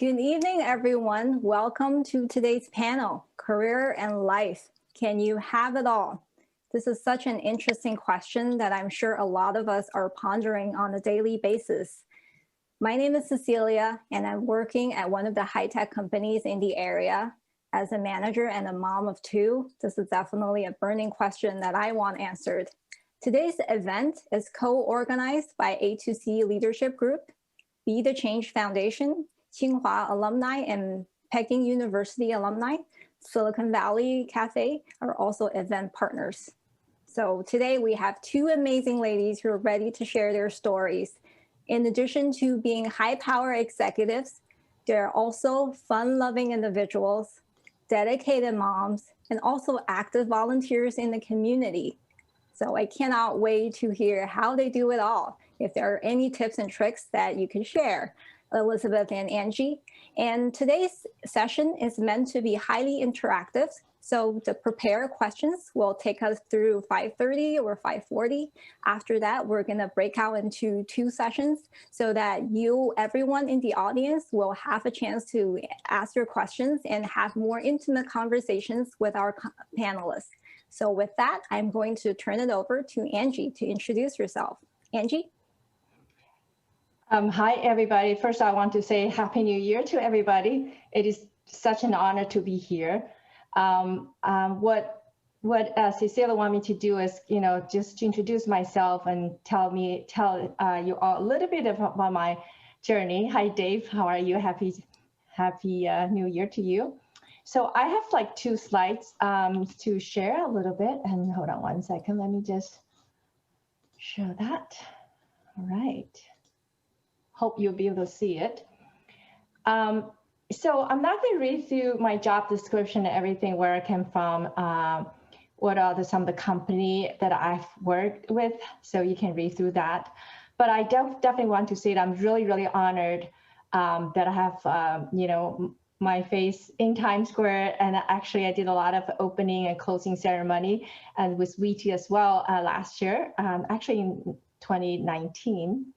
Good evening, everyone. Welcome to today's panel, Career and Life. Can you have it all? This is such an interesting question that I'm sure a lot of us are pondering on a daily basis. My name is Cecilia, and I'm working at one of the high-tech companies in the area. As a manager and a mom of two, this is definitely a burning question that I want answered. Today's event is co-organized by A2C Leadership Group, Be the Change Foundation, Tsinghua alumni, and Peking University alumni. Silicon Valley Cafe are also event partners. So today we have two amazing ladies who are ready to share their stories. In addition to being high-power executives, they're also fun-loving individuals, dedicated moms, and also active volunteers in the community. So I cannot wait to hear how they do it all. If there are any tips and tricks that you can share, Elizabeth and Angie. And today's session is meant to be highly interactive. So the prepared questions will take us through 5:30 or 5:40. After that, we're gonna break out into two sessions so that everyone in the audience will have a chance to ask your questions and have more intimate conversations with our panelists. So with that, I'm going to turn it over to Angie to introduce yourself. Angie? Hi, everybody. First, I want to say Happy New Year to everybody. It is such an honor to be here. What Cecilia wanted me to do is, just to introduce myself and tell you all a little bit about my journey. Hi, Dave. How are you? Happy New Year to you. So I have like two slides to share a little bit. And hold on one second. Let me just show that. All right. Hope you'll be able to see it. So I'm not going to read through my job description and everything, where I came from, what are some of the company that I've worked with, so you can read through that. But I definitely want to say that I'm really, really honored that I have, my face in Times Square, and actually I did a lot of opening and closing ceremony, and with WITI as well last year, actually in 2019.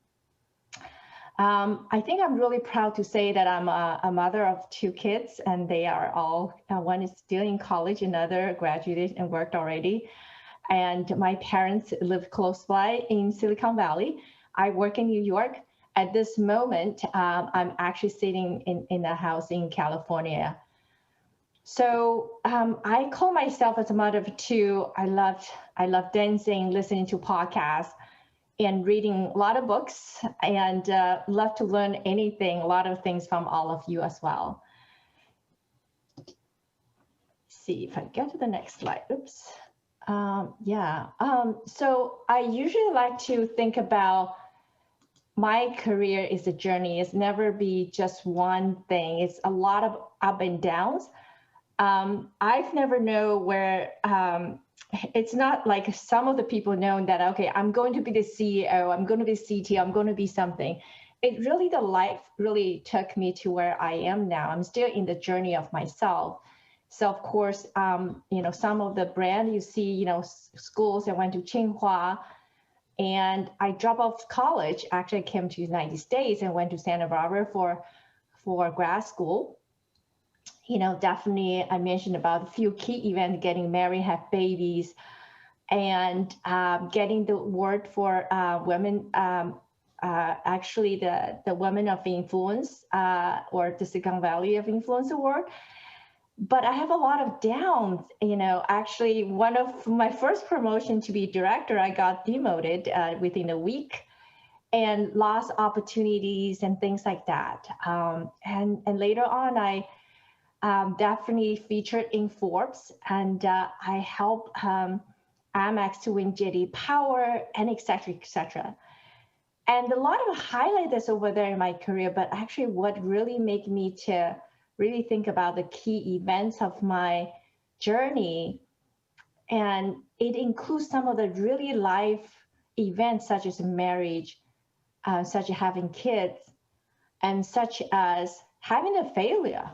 I think I'm really proud to say that I'm a mother of two kids, and they are all, one is still in college, another graduated and worked already. And my parents live close by in Silicon Valley. I work in New York. At this moment, I'm actually sitting in a house in California. So I call myself as a mother of two. I love dancing, listening to podcasts, and reading a lot of books, and love to learn a lot of things from all of you as well. Let's see if I get to the next slide. Oops. So I usually like to think about my career is a journey. It's never be just one thing. It's a lot of up and downs. I've never known where, it's not like some of the people know that, okay, I'm going to be the CEO, I'm going to be CTO, I'm going to be something. The life really took me to where I am now. I'm still in the journey of myself. So of course, some of the brand you see, schools, I went to Tsinghua, and I dropped off college. Actually, I came to the United States and went to Santa Barbara for grad school. Definitely I mentioned about a few key events: getting married, have babies, and getting the award for women, actually the Women of Influence, or the Silicon Valley of Influence Award. But I have a lot of downs. Actually, one of my first promotion to be director, I got demoted within a week, and lost opportunities and things like that. And later on, I definitely featured in Forbes, and I helped Amex to win JD Power, and et cetera, et cetera. And a lot of highlights over there in my career, but actually what really made me to really think about the key events of my journey. And it includes some of the really life events, such as marriage, such as having kids, and such as having a failure,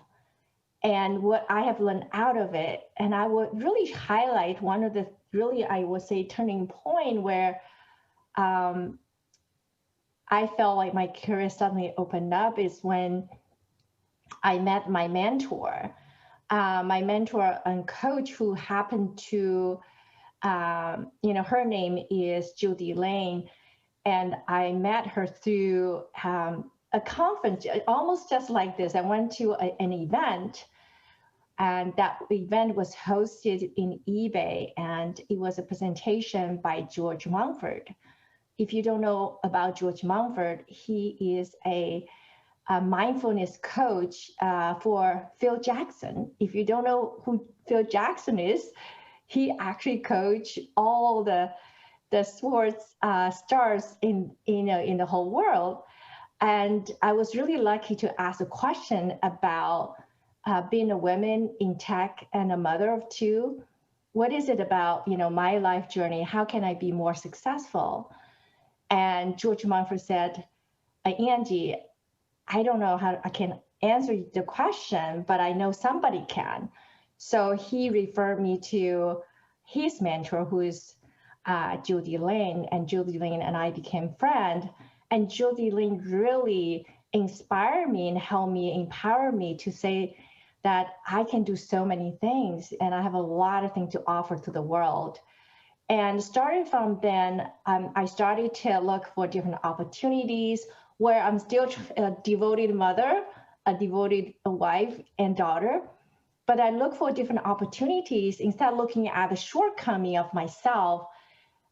and what I have learned out of it. And I would really highlight one of the really, I would say, turning point where I felt like my career suddenly opened up is when I met my mentor and coach, who happened to, her name is Judy Lane. And I met her through a conference, almost just like this. I went to an event, and that event was hosted in eBay, and it was a presentation by George Mumford. If you don't know about George Mumford, he is a mindfulness coach for Phil Jackson. If you don't know who Phil Jackson is, he actually coached all the sports stars in the whole world. And I was really lucky to ask a question about being a woman in tech and a mother of two. What is it about my life journey? How can I be more successful? And George Mumford said, Angie, I don't know how I can answer the question, but I know somebody can. So he referred me to his mentor, who is Judy Lane, and Judy Lane and I became friends. And Judy Lane really inspired me and helped me, empower me to say that I can do so many things, and I have a lot of things to offer to the world. And starting from then, I started to look for different opportunities where I'm still a devoted mother, a devoted wife and daughter. But I look for different opportunities instead of looking at the shortcoming of myself.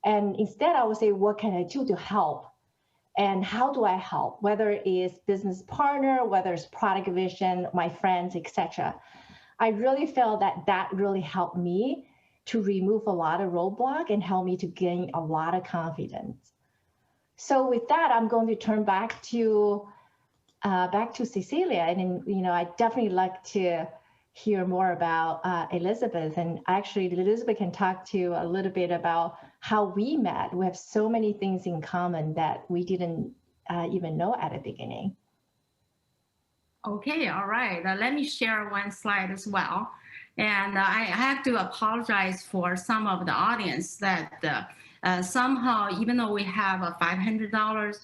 And instead, I would say, what can I do to help? And how do I help? Whether it's business partner, whether it's product vision, my friends, etc. I really felt that really helped me to remove a lot of roadblock and help me to gain a lot of confidence. So with that, I'm going to turn back to Cecilia, and I definitely like to hear more about Elizabeth. And actually, Elizabeth can talk to you a little bit about how we met. We have so many things in common that we didn't even know at the beginning. Okay, all right. Let me share one slide as well. And I have to apologize for some of the audience that somehow, even though we have a $500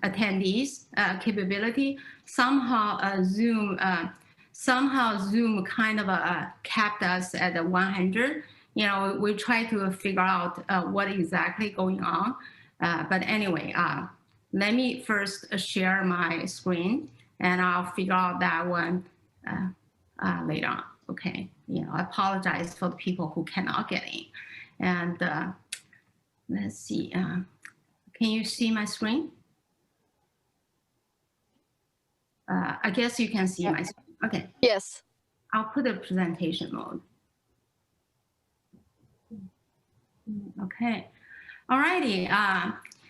attendees capability, somehow Zoom kind of capped us at the 100. We try to figure out what exactly going on. But anyway, let me first share my screen, and I'll figure out that one later on. Okay, I apologize for the people who cannot get in. And let's see. Can you see my screen? I guess you can see my screen. Okay. Yes. I'll put a presentation mode. Okay. All righty.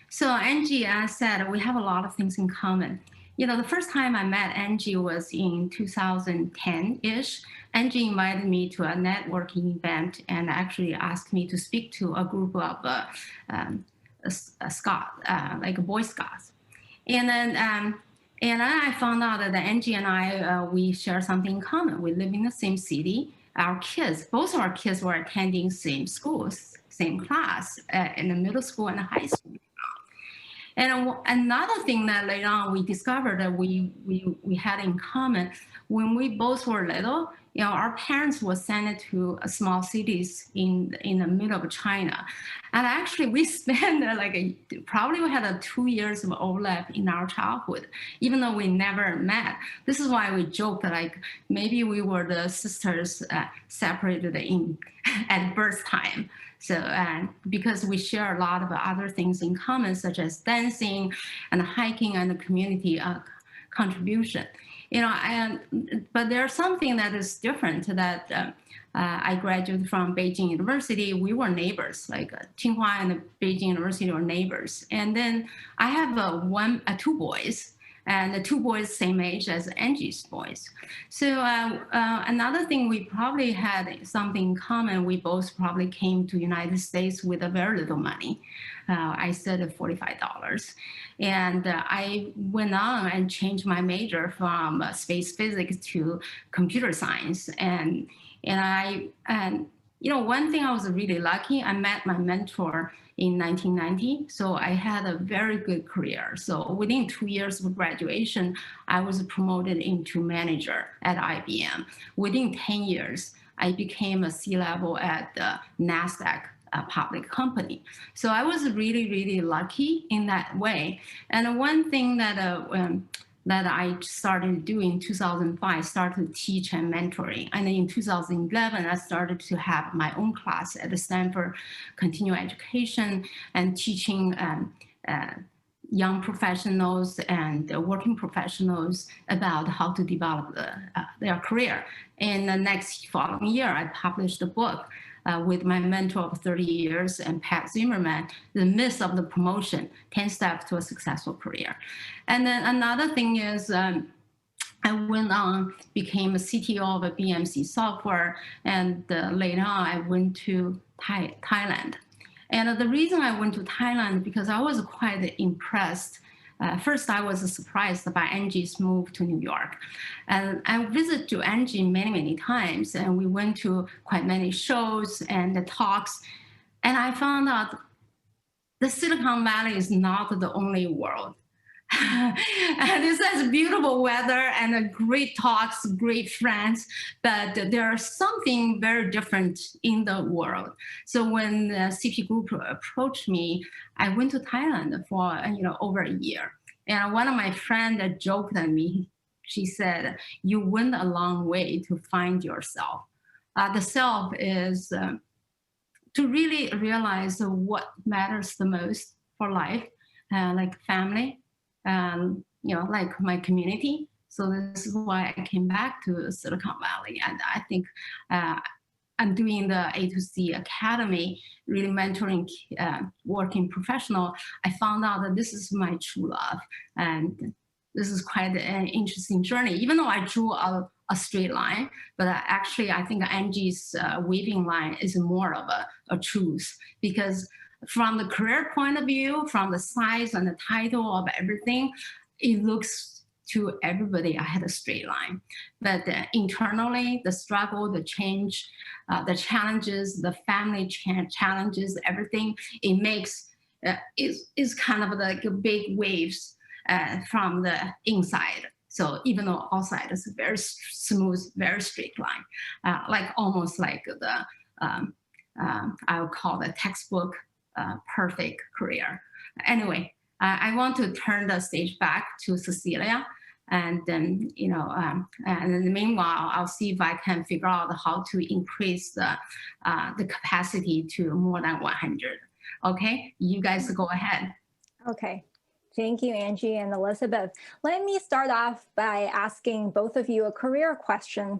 So Angie said we have a lot of things in common. The first time I met Angie was in 2010-ish. Angie invited me to a networking event and actually asked me to speak to a group of like Boy Scouts. And then I found out that Angie and I, we share something in common. We live in the same city. Both of our kids were attending same schools, same class in the middle school and the high school. And another thing that later on we discovered that we had in common, when we both were little, our parents were sent to small cities in the middle of China. And actually we spent probably we had 2 years of overlap in our childhood, even though we never met. This is why we joked like maybe we were the sisters separated at birth time. So, because we share a lot of other things in common, such as dancing and hiking and the community contribution, but there's something that is different that I graduated from Beijing University. We were neighbors, like Tsinghua and Beijing University were neighbors. And then I have two boys. And the two boys same age as Angie's boys. So another thing, we probably had something in common. We both probably came to United States with a very little money. I said $45. And I went on and changed my major from space physics to computer science. And one thing I was really lucky, I met my mentor in 1990. So I had a very good career. So within 2 years of graduation, I was promoted into manager at IBM. Within 10 years, I became a C-level at the Nasdaq public company. So I was really, really lucky in that way. And one thing that I started doing in 2005, started to teach and mentoring. And then in 2011, I started to have my own class at the Stanford Continuing Education and teaching young professionals and working professionals about how to develop their career. And the next following year, I published a book with my mentor of 30 years and Pat Zimmerman, The Myth of the Promotion, 10 Steps to a Successful Career. And then another thing is I went on, became a CTO of a BMC software, and later on I went to Thailand. And the reason I went to Thailand, because I was quite impressed. First, I was surprised by Angie's move to New York. And I visited to Angie many, many times, and we went to quite many shows and talks. And I found out the Silicon Valley is not the only world. And this has beautiful weather and great talks, great friends, but there's something very different in the world. So when the CP Group approached me, I went to Thailand for over a year. And one of my friends joked at me. She said, "You went a long way to find yourself." The self is to really realize what matters the most for life, like family. Like my community. So this is why I came back to Silicon Valley. And I think I'm doing the A2C Academy, really mentoring working professional. I found out that this is my true love. And this is quite an interesting journey, even though I drew a straight line, but actually I think Angie's waving line is more of a truth, because from the career point of view, from the size and the title of everything, it looks to everybody I had a straight line. But internally, the struggle, the change, the challenges, the family challenges, everything, it makes, is kind of like big waves from the inside. So even though outside is very smooth, very straight line, like almost like the, I would call the textbook perfect career. Anyway, I want to turn the stage back to Cecilia, and then and then meanwhile, I'll see if I can figure out how to increase the capacity to more than 100. Okay, you guys go ahead. Okay. Thank you, Angie and Elizabeth. Let me start off by asking both of you a career question.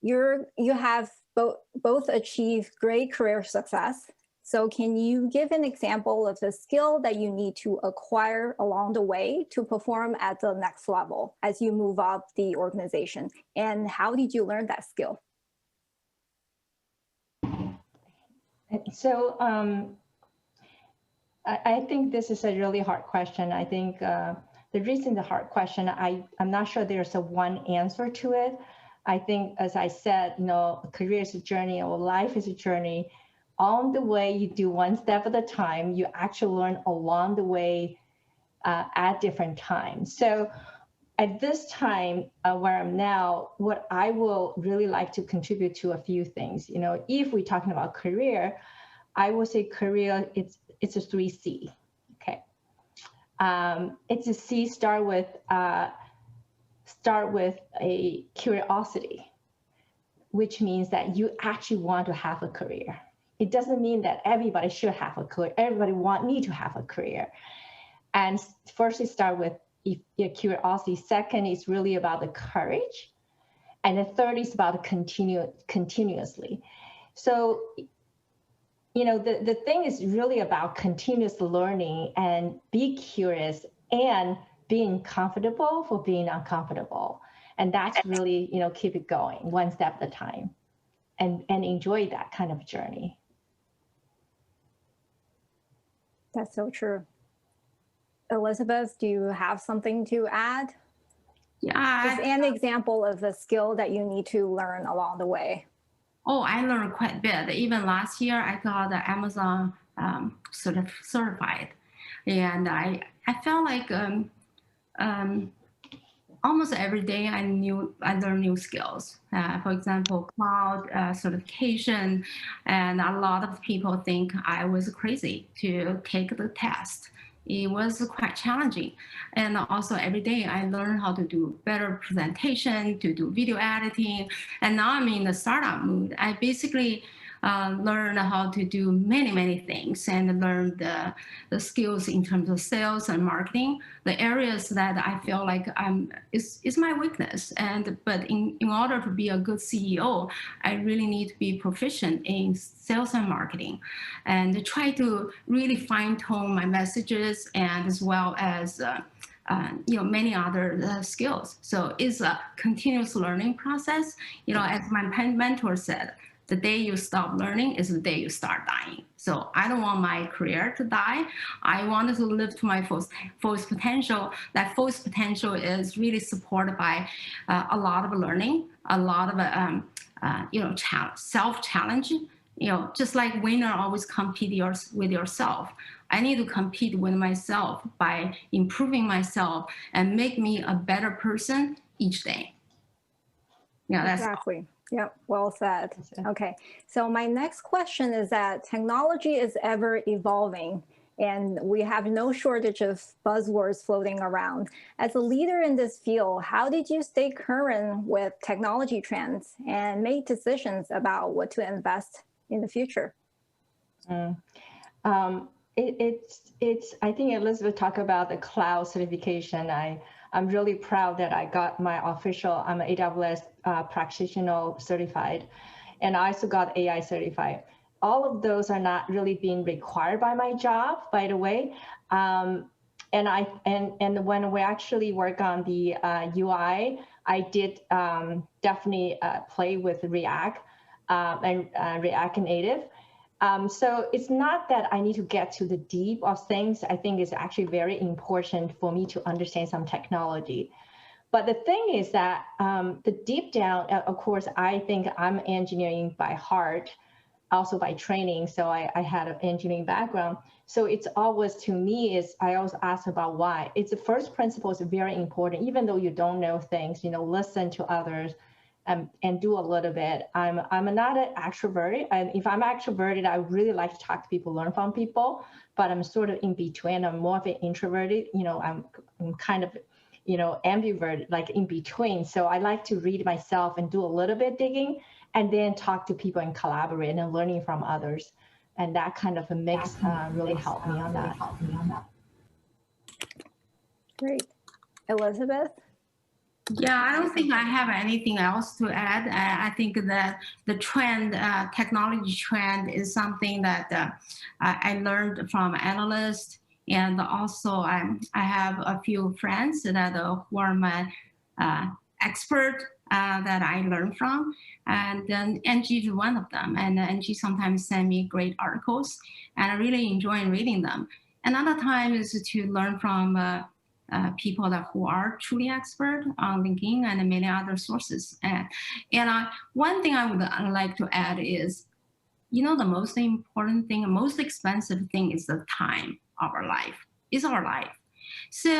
You have both achieved great career success. So can you give an example of the skill that you need to acquire along the way to perform at the next level as you move up the organization? And how did you learn that skill? So I think this is a really hard question. I think the reason the hard question, I'm not sure there's a one answer to it. I think, as I said, career is a journey, or life is a journey. On the way, you do one step at a time. You actually learn along the way at different times. So at this time where I'm now, what I will really like to contribute to a few things. If we're talking about career, I would say career, it's a 3C. Okay, it's a C. Start with a curiosity, which means that you actually want to have a career. It doesn't mean that everybody should have a career. Everybody need to have a career. And first, you start with your curiosity. Second is really about the courage. And the third is about continuously. So, the thing is really about continuous learning and be curious and being comfortable for being uncomfortable. And that's really, keep it going one step at a time and enjoy that kind of journey. That's so true. Elizabeth, do you have something to add? Yeah. Just an example of a skill that you need to learn along the way. oh, I learned quite a bit. Even last year, I got the Amazon certified. And I felt like almost every day I learned new skills. For example, cloud certification, and a lot of people think I was crazy to take the test. It was quite challenging. And also every day I learned how to do better presentation, to do video editing. And now I'm in the startup mood. I basically learn how to do many things and learn the skills in terms of sales and marketing, the areas that I feel like is my weakness. But in order to be a good CEO, I really need to be proficient in sales and marketing, and try to really fine-tune my messages, and as well as many other skills. So it's a continuous learning process. As my mentor said, the day you stop learning is the day you start dying. So I don't want my career to die. I want to live to my fullest potential. That fullest potential is really supported by a lot of learning, a lot of self-challenge. Just like winner always compete with yourself. I need to compete with myself by improving myself and make me a better person each day. Yeah, that's exactly. Yep, well said. Okay, so my next question is that technology is ever evolving, and we have no shortage of buzzwords floating around. As a leader in this field, how did you stay current with technology trends and make decisions about what to invest in the future? I think Elizabeth talked about the cloud certification. I'm really proud that I got my official, I'm an AWS practitioner certified, and I also got AI certified. All of those are not really being required by my job, by the way. And when we actually work on the UI, I did definitely play with React and React Native. So it's not that I need to get to the deep of things. I think it's actually very important for me to understand some technology. But the thing is that the deep down, of course, I think I'm engineering by heart, also by training. So I had an engineering background. So it's always, to me, I always ask about why. It's the first principle is very important. Even though you don't know things, listen to others. And do a little bit. I'm not an extrovert. And if I'm extroverted, I really like to talk to people, learn from people, but I'm sort of in between. I'm more of an introverted, I'm kind of, ambivert, like in between. So I like to read myself and do a little bit digging and then talk to people and collaborate and learning from others. And that kind of a mix really helped me on that. Great. Elizabeth? Yeah, I don't think I have anything else to add. I think that the trend, technology trend, is something that I learned from analysts, and also I have a few friends that who are my expert that I learned from, and then Angie is one of them. And Angie sometimes send me great articles, and I really enjoy reading them. Another time is to learn from people who are truly expert on LinkedIn and many other sources. And one thing I would like to add is, the most important thing, most expensive thing is the time of our life, is our life. So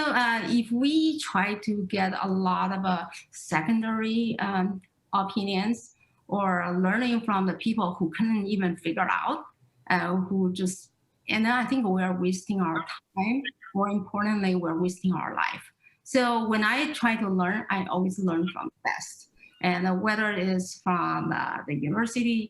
if we try to get a lot of secondary opinions or learning from the people who couldn't even figure out, and then I think we're wasting our time. More importantly, we're wasting our life. So when I try to learn, I always learn from the best. And whether it is from the university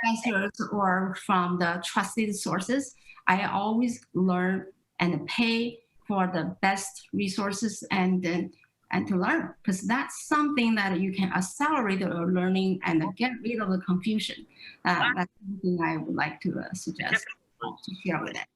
professors or from the trusted sources, I always learn and pay for the best resources and to learn, because that's something that you can accelerate your learning and get rid of the confusion. That's something I would like to suggest to share with it.